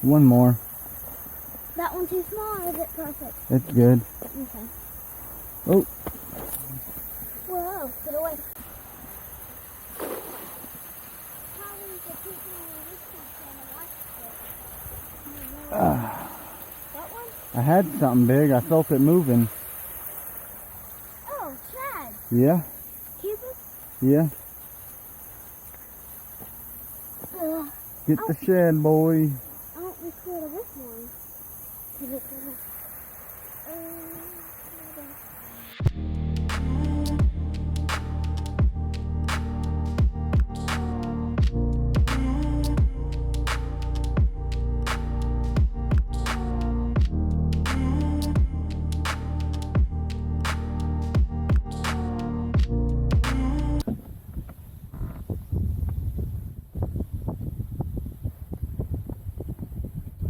One more. That one too small, or is it perfect? It's good. Okay. Oh. Whoa, get away. That one? I had something big. I felt it moving. Oh, Chad. Yeah? Cupid? Yeah. Get the shed, boy. I don't be scared of this one.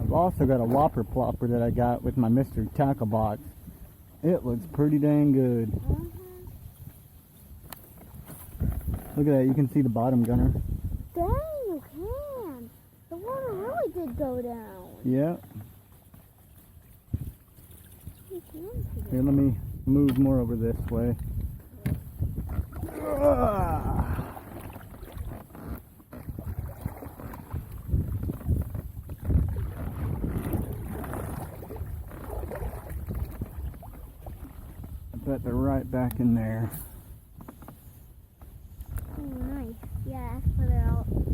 I've also got a whopper plopper that I got with my Mr. Tackle Box. It looks pretty dang good. Look at that. You can see the bottom, Gunner. Dang, you can. The water really did go down. Yeah. You can see Here, let me move more over this way. I bet they're right back in there. Oh, nice. Yeah, that's where they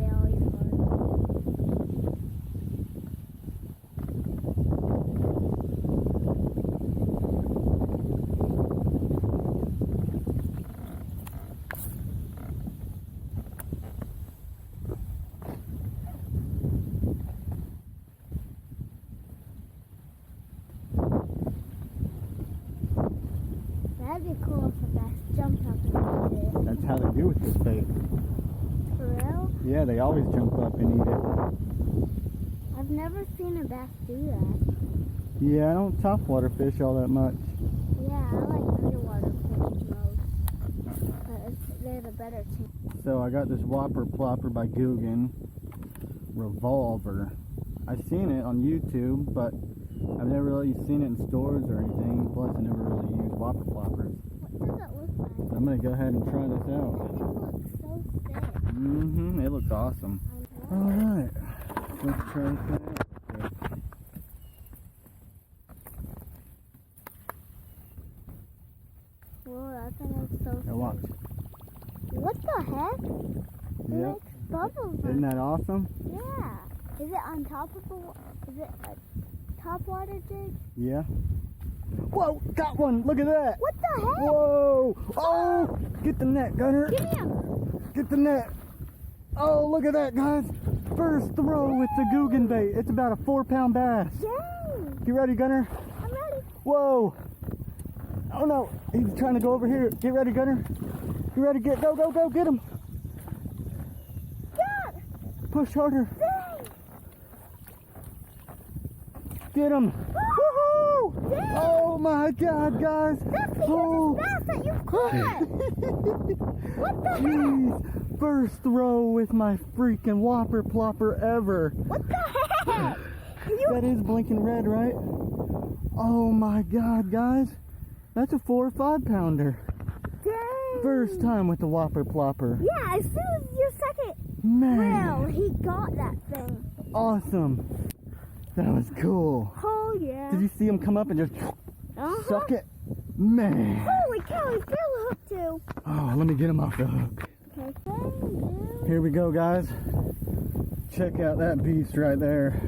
always are. That'd be cool if a bass jumped up and ate it. That's how they do with this bait. For real? Yeah, they always jump up and eat it. I've never seen a bass do that. Yeah, I don't topwater fish all that much. Yeah, I like underwater fish most. But they're the better team. So I got this whopper plopper by Guggen Revolver. I've seen it on YouTube, but I've never really seen it in stores or anything. Plus, I never really used whopper ploppers. What does it look like? I'm gonna go ahead and try this It out. looks so sick. It looks awesome. I All love it. right, let's try this out. Whoa, that thing looks so Now watch. sick. What the heck? It Yep. makes bubbles. Isn't that awesome? Yeah. Is it on top of the is it a top water jig? Yeah. Whoa, got one. Look at that. What the heck? Whoa. Oh, get the net, Gunner. Give me him. Get the net. Oh, look at that, guys. First throw with the Guggen bait. It's about a 4-pound bass. Dang. You ready, Gunner? I'm ready. Whoa. Oh, no. He's trying to go over here. Get ready, Gunner. You ready? Go, go, go. Get him. God. Push harder. Dang. Get him. Woohoo. Dang. Oh, my God, guys. That's the Oh. hugest bass that you've caught. What the heck? Jeez. First throw with my freaking whopper plopper ever. What the heck? That is blinking red, right? Oh my God, guys. That's a 4 or 5 pounder. Dang. First time with the whopper plopper. Yeah, as soon as your second Man, reel, he got that thing. awesome. That was cool. Oh, yeah. Did you see him come up and just suck it? Man. Holy cow, he's got a hook too. Oh, let me get him off the hook. Okay, thank you. Here we go, guys. Check out that beast right there.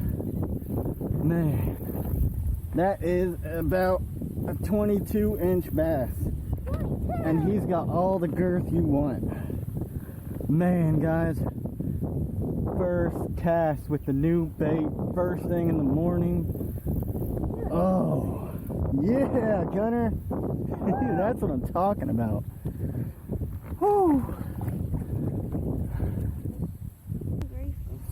Man, that is about a 22-inch bass. And he's got all the girth you want. Man, guys. First cast with the new bait. First thing in the morning. Oh, yeah, Gunner. That's what I'm talking about. Whew.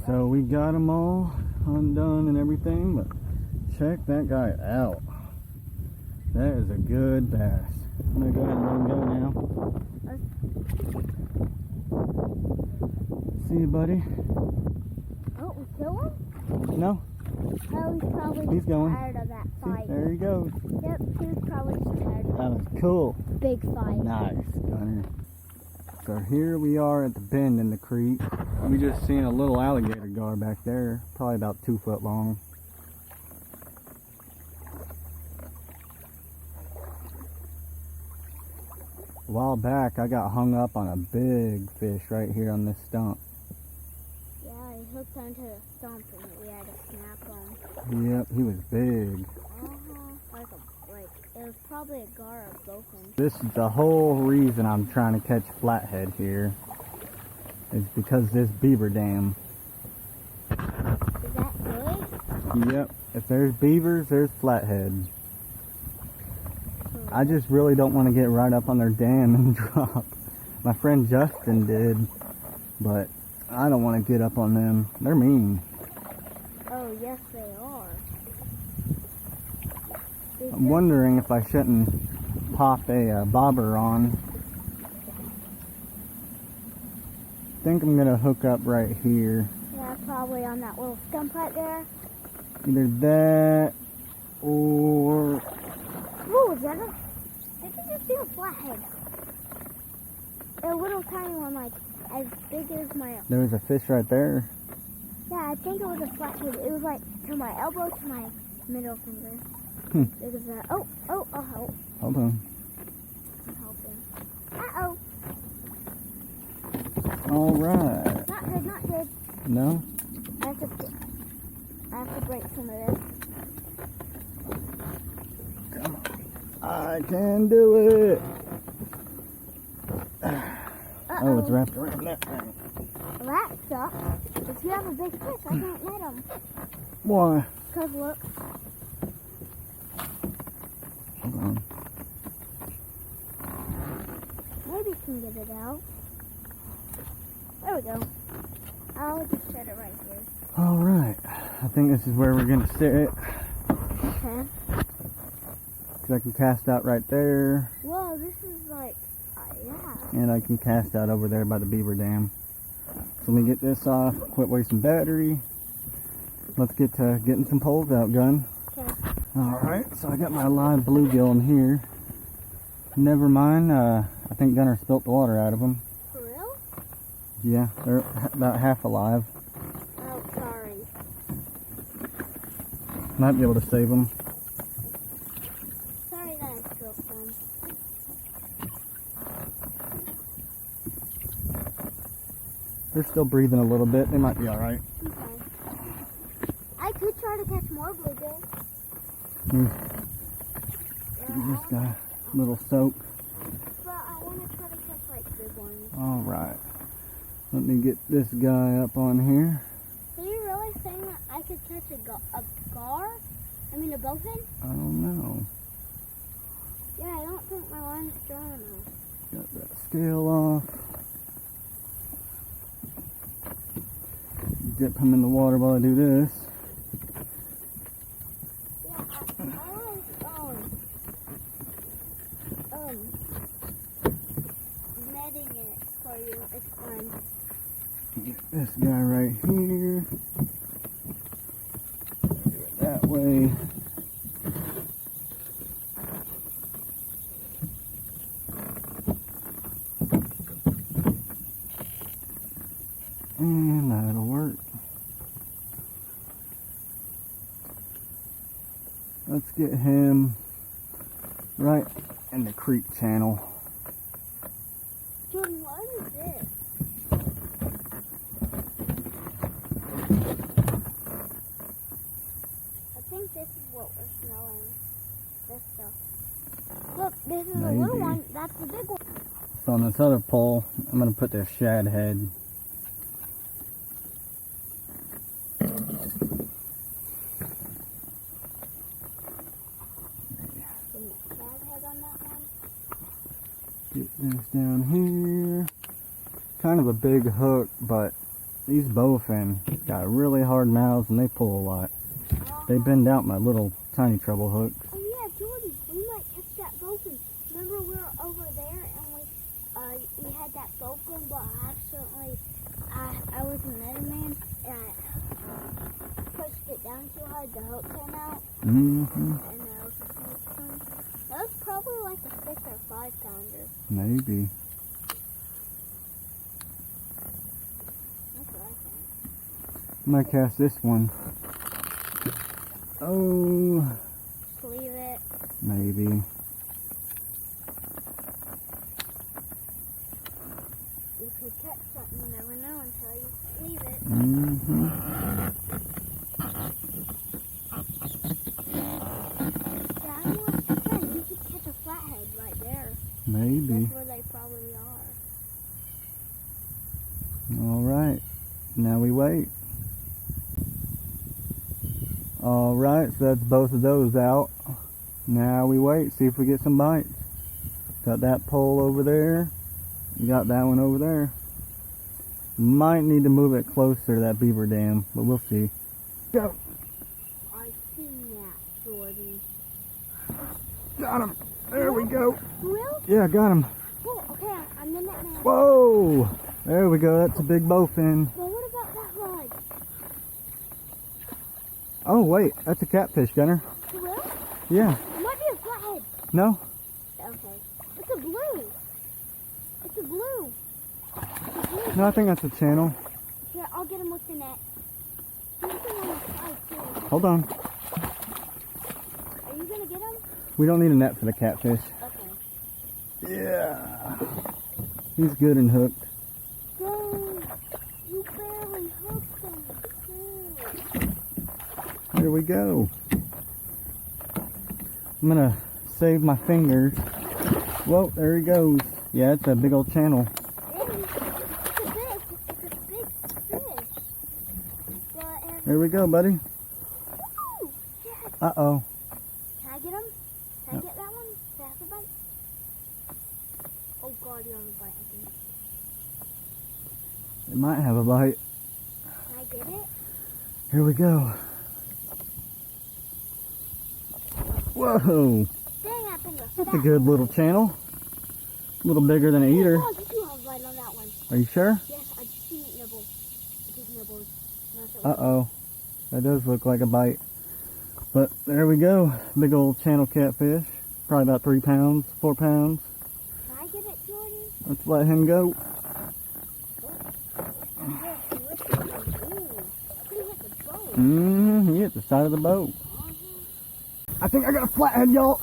So we got them all undone and everything, but check that guy out. That is a good bass. I'm gonna go ahead and let him go now. See you, buddy. Oh, we kill him? No, Oh, he's probably He's going. tired of that See, fight. there he goes. Yep, he was probably just tired of That was cool. that big fight. Nice, Gunner. So here we are at the bend in the creek. We just seen a little alligator gar back there, probably about 2 foot long. A while back, I got hung up on a big fish right here on this stump. Yeah, he hooked onto the stump and we had to snap him. Yep, he was big. Like it was probably a gar or bowfin. This is the whole reason I'm trying to catch flathead here. Is because this beaver dam. Is that good? Yep, if there's beavers, there's flathead. I just really don't want to get right up on their dam and drop. My friend Justin did, but I don't want to get up on them. They're mean. Oh, yes, they are. I'm wondering if I shouldn't pop a bobber on. I think I'm going to hook up right here. Yeah, probably on that little stump right there. Either that or... Ooh, is that a... I think I see a flathead. A little tiny one, like as big as my... There was a fish right there. Yeah, I think it was a flathead. It was like to my elbow to my middle finger. Big as that. Oh, I'll help. Hold on. I'm helping. Uh-oh. Alright. Not good. No? I have to break some of this. Come on. I can do it. Oh, it's wrapped around that thing. Well, that sucks. If you have a big fish, I can't net them. Why? Because look. Hold on. Maybe you can get it out. There we go. I'll just set it right here. Alright. I think this is where we're going to sit. Okay. Because I can cast out right there. Whoa, this is like, yeah. And I can cast out over there by the beaver dam. So let me get this off. Quit wasting battery. Let's get to getting some poles out, Gun. Okay. Alright, so I got my live bluegill in here. Never mind, I think Gunner spilt the water out of them. For real? Yeah, they're about half alive. Oh, sorry. Might be able to save them. Sorry that I spilt them. They're still breathing a little bit. They might be alright. Okay. I could try to catch more bluegills. Give this guy a little soak. But I want to try to catch like big ones. Alright. Let me get this guy up on here. Are you really saying that I could catch a gar? I mean a bowfin? I don't know. Yeah, I don't think my line's strong enough. Got that scale off. Dip him in the water while I do this. Yeah, I was netting it for you. It's fine. Get this guy right here. Do it that way. And that'll work. Let's get him right in the creek channel. Jordan, what is this? I think this is what we're smelling. This stuff. Look, this is a little Maybe. one. That's the big one. So on this other pole, I'm going to put this shad head. Get this down here. Kind of a big hook, but these bowfin got really hard mouths and they pull a lot. They bend out my little tiny treble hooks. Oh yeah, Jordan, we might catch that bowfin. Remember we were over there and we had that bowfin, but accidentally I was a netterman and I pushed it down too Mm-hmm. And that was a huge one. That was probably like a 6 or 5 pounder. Maybe. That's what I think. I might cast this one. Oh, Just leave it. maybe. You could catch something, you never know until you leave it. Mm-hmm. Daddy wants to say you could catch a flathead right there. Maybe. That's where they probably are. All right. Now we wait. All right, so that's both of those out. Now we wait, see if we get some bites. Got that pole over there. Got that one over there. Might need to move it closer to that beaver dam, but we'll see. Go. I seen that, Jordan. Got him. There we go. Will? Yeah, got him. Oh, okay, I'm in it now. Whoa. There we go. That's a big bowfin. Well, what about that rod? Oh, wait. That's a catfish, Gunner. Will? Yeah. It might be a flathead. No? Okay. It's a blue. It's a blue. It's a blue. No, I think that's a channel. Here, I'll get him with the net. There's something on the side, too. Hold on. Are you going to get him? We don't need a net for the catfish. Okay. Yeah. He's good and hooked. Go. You barely hooked him. Good. Here we go. I'm gonna save my fingers. Whoa, there he goes. Yeah, it's a big old channel. It's a big fish. But, There we go, buddy. ooh, yes. Uh-oh. Can I get him? Can I get that one? Does it have a bite? Oh God, you have a bite, I think. It might have a bite. Can I get it? Here we go. Whoa. Dang, that thing was That's a fat. good little channel. A little bigger than an eater. Oh, you do have a bite on that one. Are you sure? Yes, I just seen it nibble. It just nibbled. Uh-oh. That does look like a bite. But there we go. Big old channel catfish. Probably about 3 pounds, 4 pounds. Can I get it, Jordan? Let's let him go. Yes, he lifted it. Ooh, he hit the boat. He hit the side of the boat. I think I got a flathead, y'all.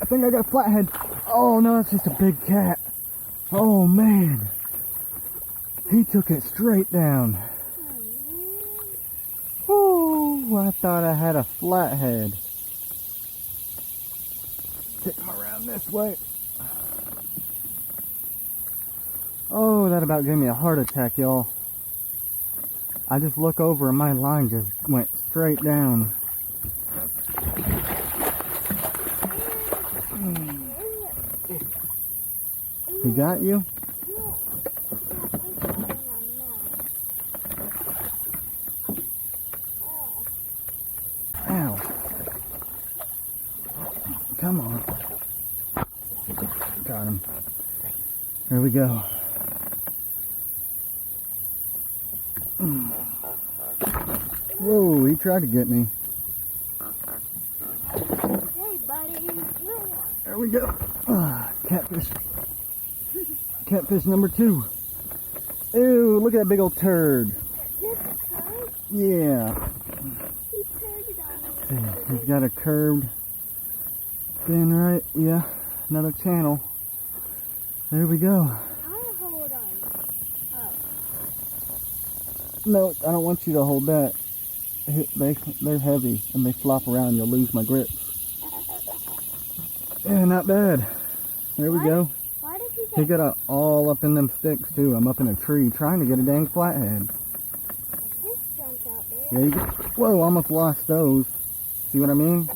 I think I got a flathead. Oh no, it's just a big cat. Oh man. He took it straight down. Oh, I thought I had a flathead. Take him around this way. Oh, that about gave me a heart attack, y'all. I just look over and my line just went straight down. He got you? Ow. Come on. Got him. Here we go. Whoa, he tried to get me. Hey, buddy. There we go. Catfish. Catfish number 2. Ew, look at that big old turd. This turd? Yeah. He turned it on me. He's got a curved fin, right? Yeah. Another channel. There we go. I want to hold on. Oh. No, I don't want you to hold that. They're heavy and they flop around. You'll lose my grip. Yeah, not bad. There we go. Why did he He got it all up in them sticks too. I'm up in a tree trying to get a dang flathead. fish junk out there? Yeah, you go. Whoa, almost lost those. See what I mean?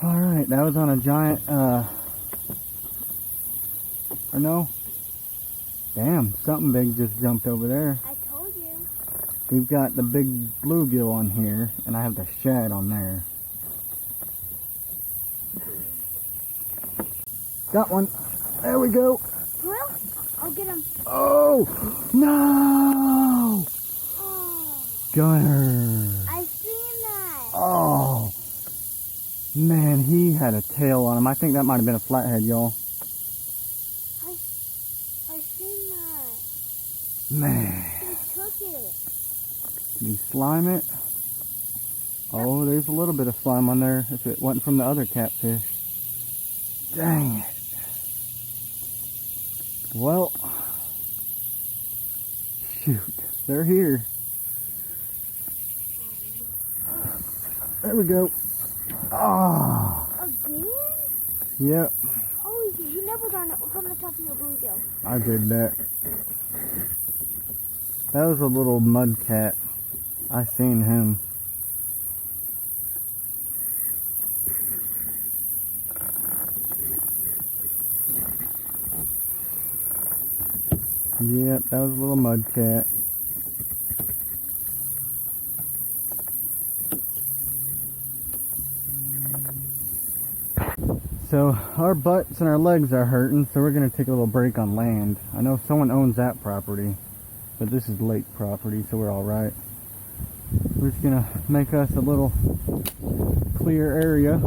Alright, that was on a giant, or no? Damn, something big just jumped over there. I told you. We've got the big bluegill on here, and I have the shad on there. Got one. There we go. Well, I'll get him. Oh, no! Oh, Gunner. I seen that. Oh, man, he had a tail on him. I think that might have been a flathead, y'all. I seen that. Man, He took it. did he slime it? Oh, there's a little bit of slime on there if it wasn't from the other catfish. Dang it. Well, shoot, they're here. There we go. Ah, Again? yep, Oh, he nibbled on it from the top of your bluegill. I did that. That was a little mud cat. I seen him. Yep, that was a little mud cat. So our butts and our legs are hurting, so we're gonna take a little break on land. I know someone owns that property, but this is lake property, so we're all right. We're just gonna make us a little clear area.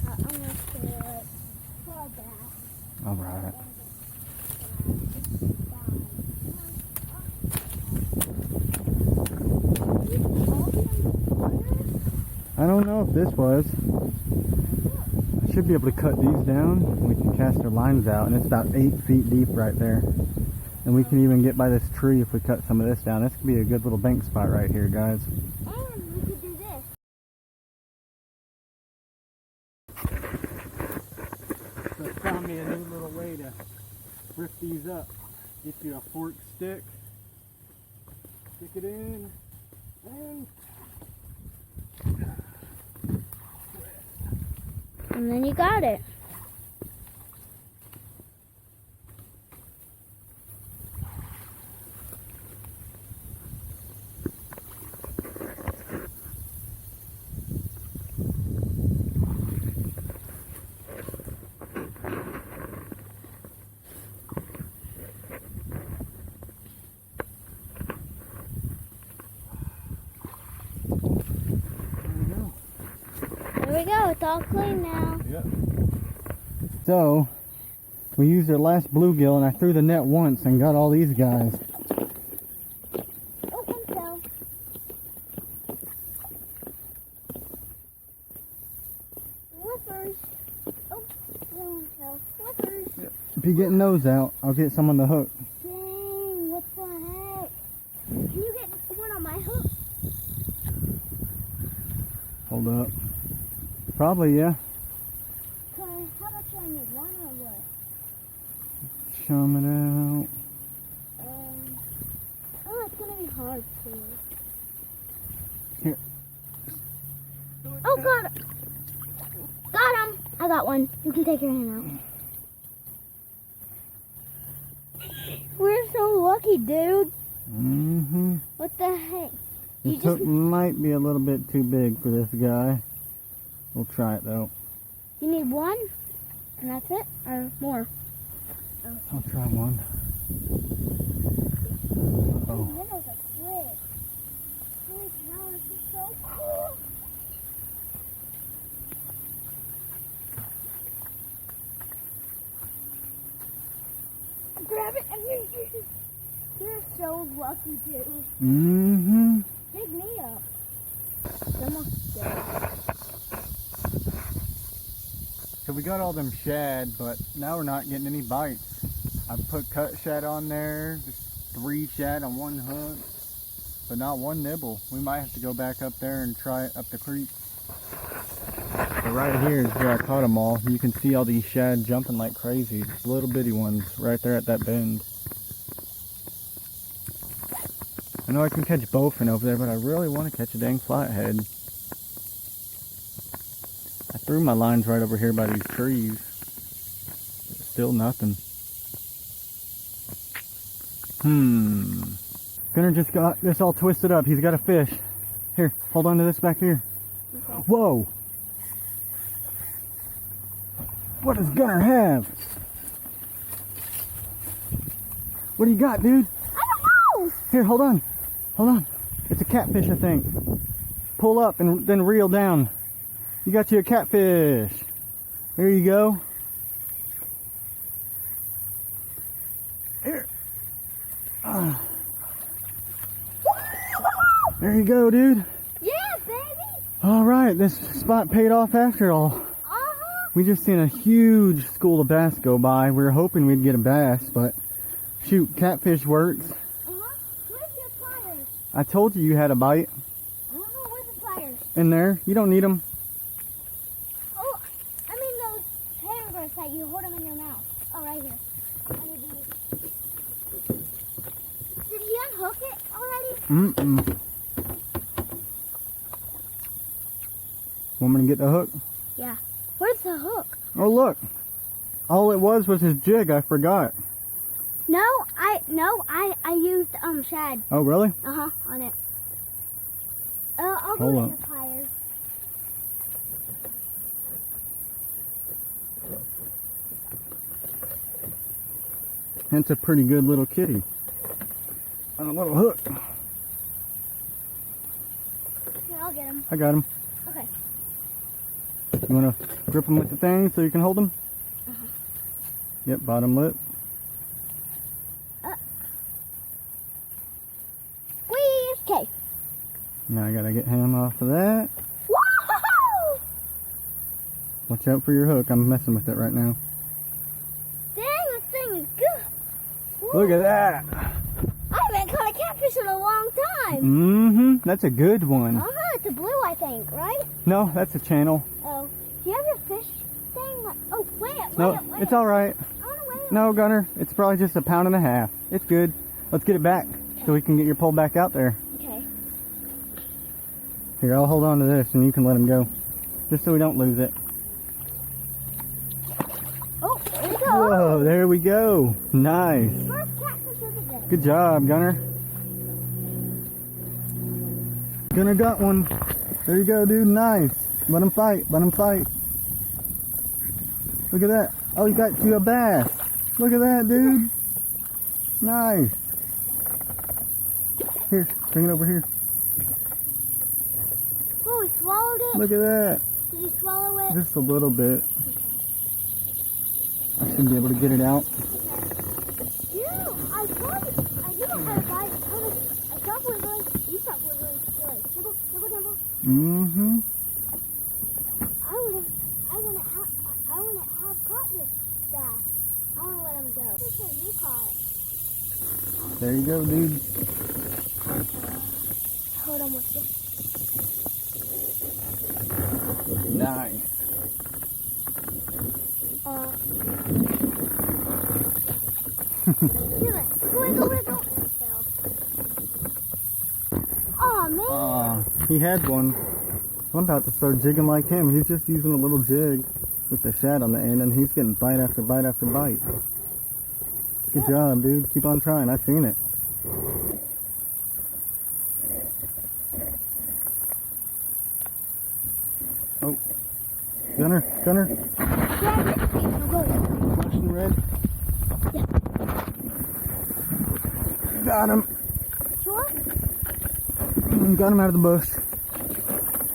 I'm gonna say it. Claw back. All right. I don't know if this was. I should be able to cut these down. We can cast our lines out, and it's about 8 feet deep right there. And we can even get by this tree if we cut some of this down. This could be a good little bank spot right here, guys. And we could do this. So I found me a new little way to rip these up. Get you a fork stick, stick it in, and And then you got it. There we go. It's all clean now. yep. So we used our last bluegill, and I threw the net once and got all these guys. Oh, one fell. Flippers. Oh, one fell. Flippers. Be getting those out. I'll get some on the hook. Dang, what the heck? Can you get one on my hook? Hold up. Probably, yeah. How much do I need? One or what? Chum it out. Oh, it's gonna be hard too. Here. Oh, got it. Got him. I got one. You can take your hand out. We're so lucky, dude. Mm-hmm. What the heck? You This hook might be a little bit too big for this guy. We'll try it though. You need one, and that's it, or more? I'll try one. Oh, Oh, that was a flip. Holy cow, this is so cool. Grab it and you're so lucky, dude. mm-hmm. Pick me up. It's almost dead. So we got all them shad, but now we're not getting any bites. I put cut shad on there, just 3 shad on one hook, but not one nibble. We might have to go back up there and try it up the creek. So right here is where I caught them all. You can see all these shad jumping like crazy. Just little bitty ones right there at that bend. I know I can catch bowfin over there, but I really want to catch a dang flathead. I threw my lines right over here by these trees. Still nothing. Gunnar just got this all twisted up. He's got a fish. Here, hold on to this back here. Okay. Whoa! What does Gunnar have? What do you got, dude? I don't know. Here, hold on. Hold on. It's a catfish, I think. Pull up and then reel down. You got you a catfish. There you go. Here. There you go, dude. Yeah, baby. All right, this spot paid off after all. Uh-huh. We just seen a huge school of bass go by. We were hoping we'd get a bass, but shoot, catfish works. Uh-huh. Where's your pliers? I told you you had a bite Uh-huh. Where's the pliers? in there. You don't need them. Oh, I mean those hangers that you hold them in your mouth. Oh, right here. I need these. Did he unhook it already? Mm-mm. Want me to get the hook? Yeah. Where's the hook? Oh, look. All it was his jig. I forgot. No, I used shad. Oh, really? Uh-huh, on it. I'll go Hold with on. the pliers. That's a pretty good little kitty. On a little hook. Here, I'll get him. I got him. Okay. You want to grip him with the thing so you can hold him? Uh-huh. Yep, bottom lip. Squeeze. Okay. Now I got to get him off of that. Whoa! Watch out for your hook. I'm messing with it right now. Dang, this thing is good. Whoa. Look at that. I haven't caught a catfish in a long time. Mm-hmm. That's a good one. Uh-huh, it's a blue, I think, right? No, that's a channel. Oh. Do you have your fish thing? Oh, wait it, No, wait it. it's all right. I want to weigh it. No, Gunner, it's probably just 1.5 pounds. It's good. Let's get it back so we can get your pole back out there. Okay. Here, I'll hold on to this and you can let him go. Just so we don't lose it. Oh, there we go. Whoa, there we go. Nice. First catfish of the day. Good job, Gunner. Gunner got one. There you go, dude. Nice. Let him fight. Let him fight. Look at that. Oh, you got you a bass. Look at that, dude. Nice. Here, bring it over here. Oh, he swallowed it. Look at that. Did he swallow it? Just a little bit. I should be able to get it out. Yeah, I thought it. I knew I had a bite. I stopped wiggling. You stopped wiggling. You're like, nibble, nibble, nibble. Mm-hmm. I wouldn't have caught this bass. I want to let him go. Pretty sure you caught it. There you go, dude. Hold on with this. Nice. Wiggle, wiggle. Oh man. He had one. I'm about to start jigging like him. He's just using a little jig with the shad on the end, and he's getting bite after bite after bite. Good job, dude. Keep on trying. I've seen it. Oh. Gunner. Grab it. Go. Flashing red. Yeah. Got him. Sure? Got him out of the bush.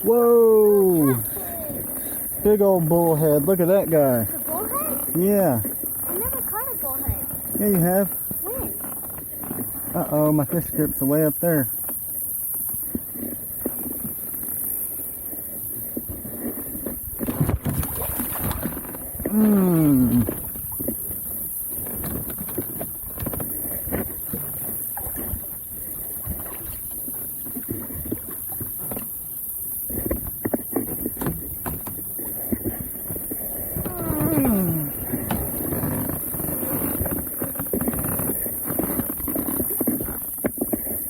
Whoa. Big old bullhead. Look at that guy. The bullhead? Yeah. I never caught a bullhead. Yeah, you have. When? Uh-oh, my fish grip's way up there. Mmm.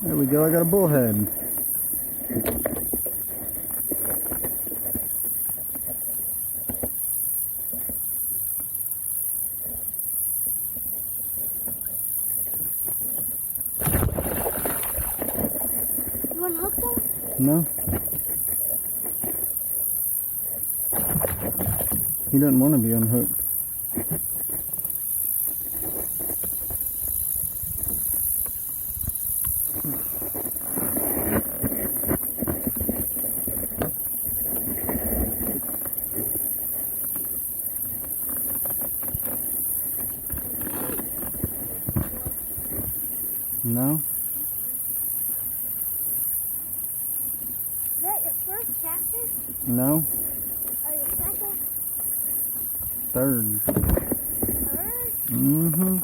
There we go, I got a bullhead. No? He doesn't want to be unhooked. No? Is that your first catfish? No? Or your second? Third. Third? Mm-hmm.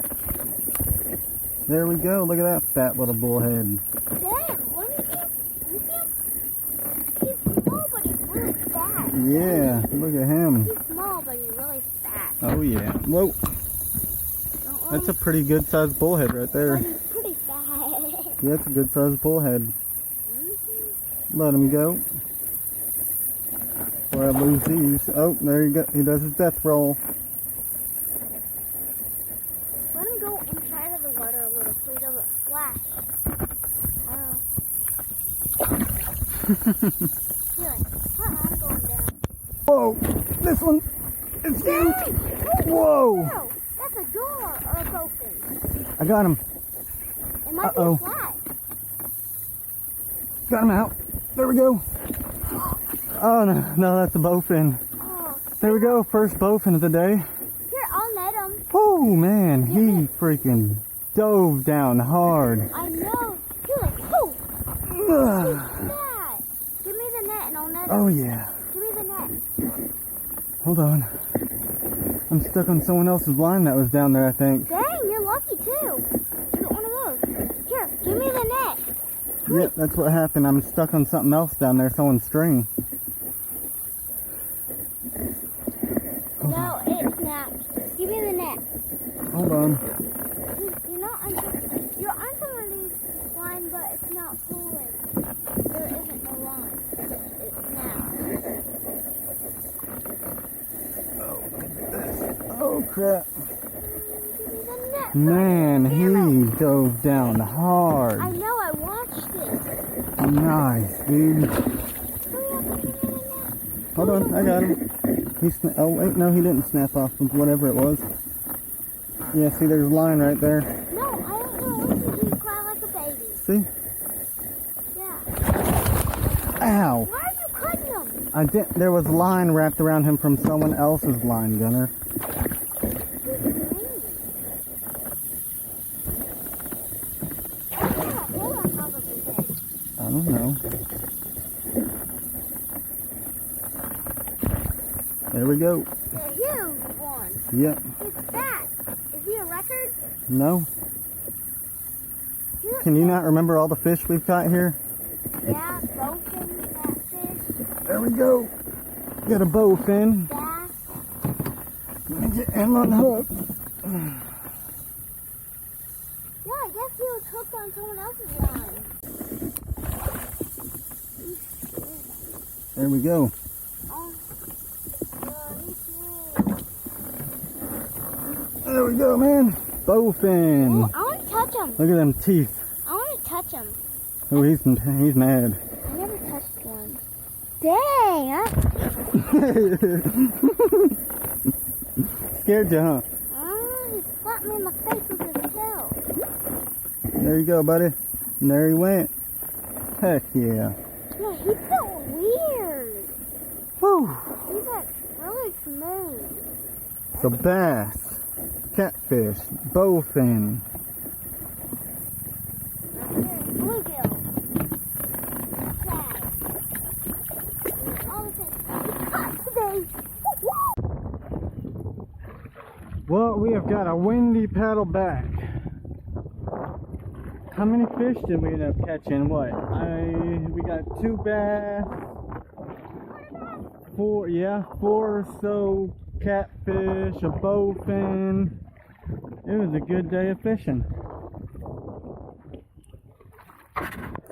There we go. Look at that fat little bullhead. Damn, let me see. He's small, but he's really fat. Yeah, look at him. He's small, but he's really fat. Oh yeah. Whoa. That's a pretty good sized bullhead right But there. he's pretty fat. Yeah, that's a good sized bullhead. Mm-hmm. Let him go. Before I lose these. Oh, there you go. He does his death roll. Let him go inside of the water a little so he doesn't splash. He's like, I'm going down. Whoa! This one is huge! Whoa! No, that's a door or a dolphin. I got him. It might Uh-oh. be a fly. Got him out. There we go. Oh no, no, that's a bowfin. Oh, There we go. First bowfin of the day. here, I'll net him. Oh man, he freaking dove down hard. I know. He's like, oh, Ugh. that. Give me the net and I'll net him. Oh yeah. Give me the net. Hold on. I'm stuck on someone else's line that was down there, I think. Dang, you're lucky too. Get one of those. Here, give me the net. Yep, that's what happened. I'm stuck on something else down there, someone's string. No, it snapped. Give me the net. Hold on. You're not on. You're on somebody's line, but it's not pulling. There isn't no line. It snapped. Oh crap. Give me the net. Man, Damn he it. dove down hard. I know. I watched it. Nice, dude. Hurry up and give me the net. Hold on, I got him. Oh wait, no, he didn't snap off of whatever it was. Yeah, see, there's a line right there. No, I don't know. Listen to you cry like a baby. See? Yeah. Ow! Why are you cutting him? I did. There was line wrapped around him from someone else's line, Gunner. I don't know. There we go. The huge one. Yep. He's fat. Is he a record? No. He looks Can you not remember all the fish we've got here? Yeah, bowfin, catfish, There we go. Got a bowfin. bass. Let me get him unhooked. Yeah, I guess he was hooked on someone else's line. There we go. Oh, he's huge. There we go, man. Bowfin. Oh, I want to touch him. Look at them teeth. I want to touch him. Oh, he's mad. I never touched one. Dang! Scared you, huh? He slapped me in the face with his tail. There you go, buddy. And there he went. Heck yeah. No, he felt weird. Whew. He's like really smooth. So bass, catfish, bowfin. Bluegill. Shad. All the things. We caught today. Well, we have got a windy paddle back. How many fish did we end up catching? What? We got 2 bass, 4 or so catfish, a bowfin. It was a good day of fishing.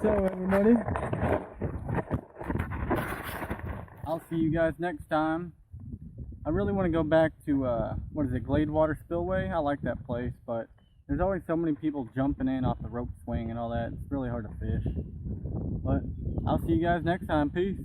So everybody, I'll see you guys next time. I really want to go back to, Gladewater Spillway. I like that place, but There's always so many people jumping in off the rope swing and all that. It's really hard to fish. But I'll see you guys next time. Peace.